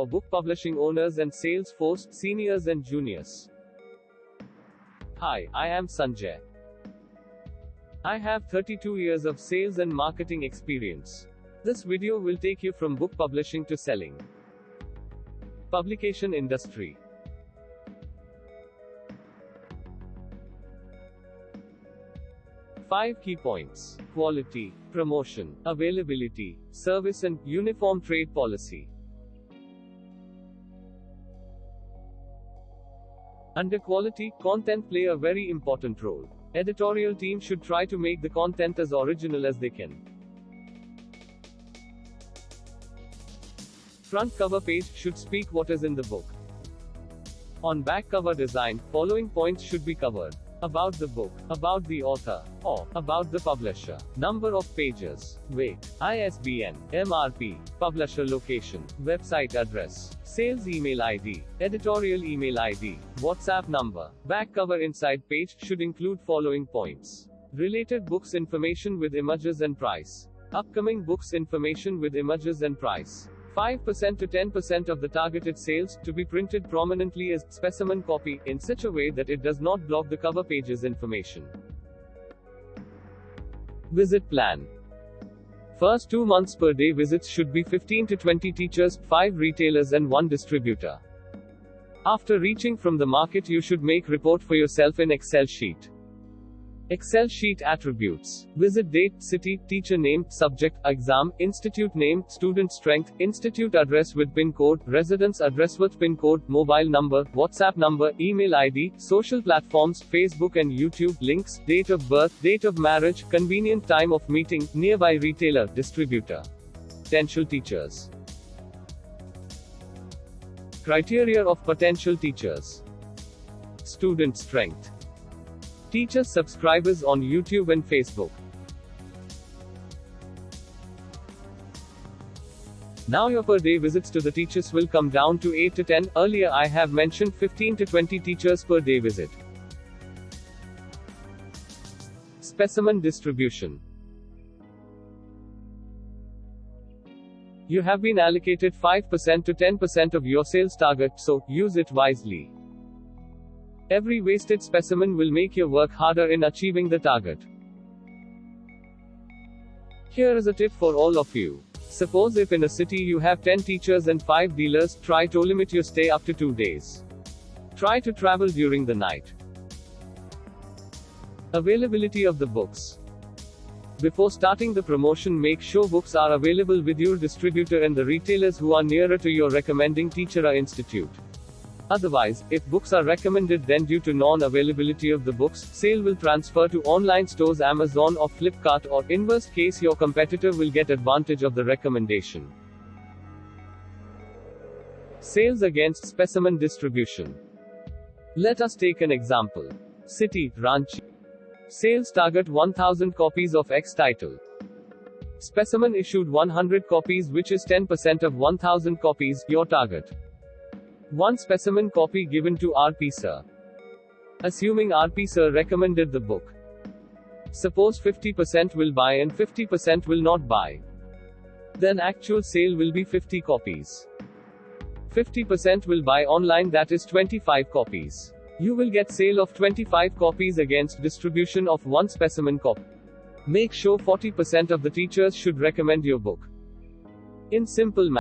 for book publishing owners and sales force, seniors and juniors. Hi, I am Sanjay. I have 32 years of sales and marketing experience. This video will take you from book publishing to selling. Publication industry. Five key points: quality, promotion, availability, service and uniform trade policy. Under quality, content play a very important role. Editorial team should try to make the content as original as they can. Front cover page should speak what is in the book. On back cover design, following points should be covered: about the book, about the author, or about the publisher, number of pages, weight, ISBN, MRP, publisher location, website address, sales email ID, editorial email ID, WhatsApp number. Back cover inside page should include following points: related books information with images and price, upcoming books information with images and price. 5% to 10% of the targeted sales to be printed prominently as specimen copy, in such a way that it does not block the cover page's information. Visit plan. First 2 months per day visits should be 15 to 20 teachers, 5 retailers and 1 distributor. After reaching from the market, you should make report for yourself in Excel sheet. Excel sheet attributes: visit date, city, teacher name, subject, exam, institute name, student strength, institute address with pin code, residence address with pin code, mobile number, WhatsApp number, email ID, social platforms, Facebook and YouTube, links, date of birth, date of marriage, convenient time of meeting, nearby retailer, distributor. Potential teachers. Criteria of potential teachers: student strength, teacher subscribers on YouTube and Facebook. Now your per day visits to the teachers will come down to 8 to 10. Earlier I have mentioned 15 to 20 teachers per day visit. Specimen distribution. You have been allocated 5% to 10% of your sales target, so use it wisely. Every wasted specimen will make your work harder in achieving the target. Here is a tip for all of you. Suppose if in a city you have 10 teachers and 5 dealers, try to limit your stay up to 2 days. Try to travel during the night. Availability of the books. Before starting the promotion, make sure books are available with your distributor and the retailers who are nearer to your recommending teacher or institute. Otherwise, if books are recommended, then due to non-availability of the books, sale will transfer to online stores Amazon or Flipkart, or in worst case your competitor will get advantage of the recommendation. Sales against specimen distribution. Let us take an example. City, Ranchi. Sales target 1000 copies of X title. Specimen issued 100 copies, which is 10% of 1000 copies, your target. 1 specimen copy given to RP Sir. Assuming RP Sir recommended the book. Suppose 50% will buy and 50% will not buy. Then actual sale will be 50 copies. 50% will buy online, that is 25 copies. You will get sale of 25 copies against distribution of 1 specimen copy. Make sure 40% of the teachers should recommend your book. In simple math,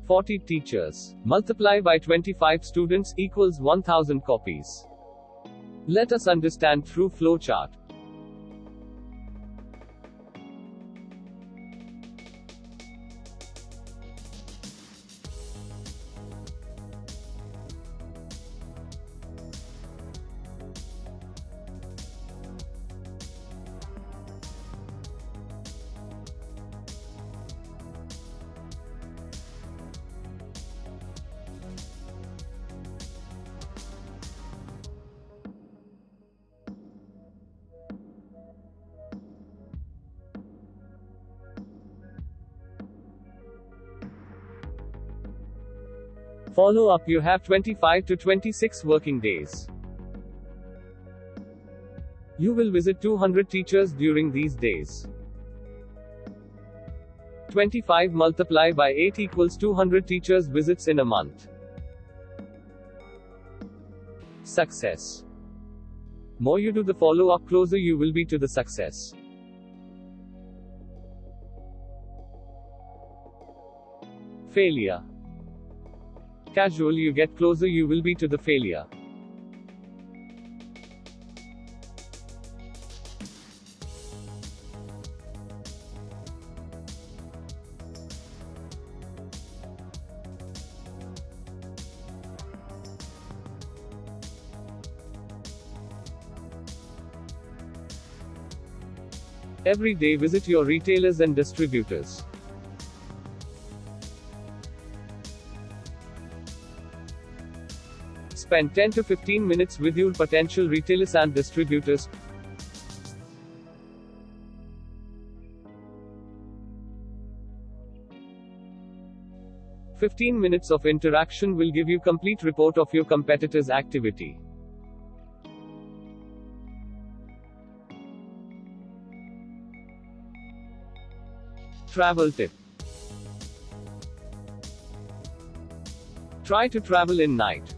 40 teachers multiply by 25 students equals 1000 copies. Let us understand through flowchart. Follow up. You have 25 to 26 working days. You will visit 200 teachers during these days. 25 multiply by 8 equals 200 teachers visits in a month. Success. More you do the follow-up, closer you will be to the success. Failure. Casual you get, closer you will be to the failure. Every day visit your retailers and distributors. Spend 10 to 15 minutes with your potential retailers and distributors. "15 minutes of interaction will give you complete report of your competitor's activity." Travel tip. Try to travel in night.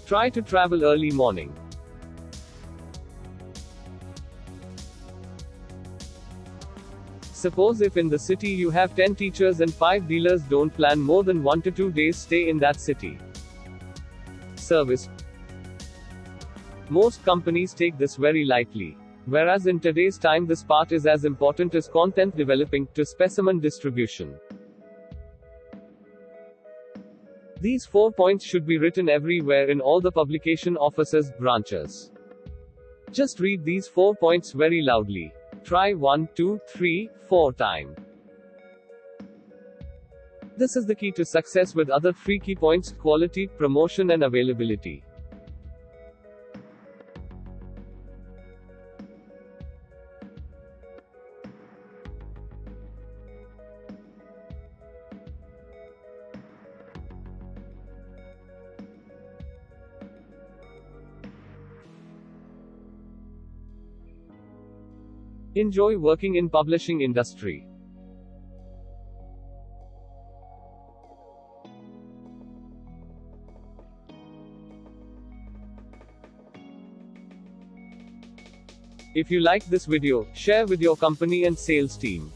Try to travel early morning. Suppose if in the city you have 10 teachers and 5 dealers, don't plan more than 1 to 2 days stay in that city. Service. Most companies take this very lightly. Whereas in today's time this part is as important as content developing, to specimen distribution. These 4 points should be written everywhere in all the publication offices, branches. Just read these 4 points very loudly. Try 1, 2, 3, 4 times. This is the key to success with other 3 key points: quality, promotion and availability. Enjoy working in publishing industry. If you like this video, share with your company and sales team.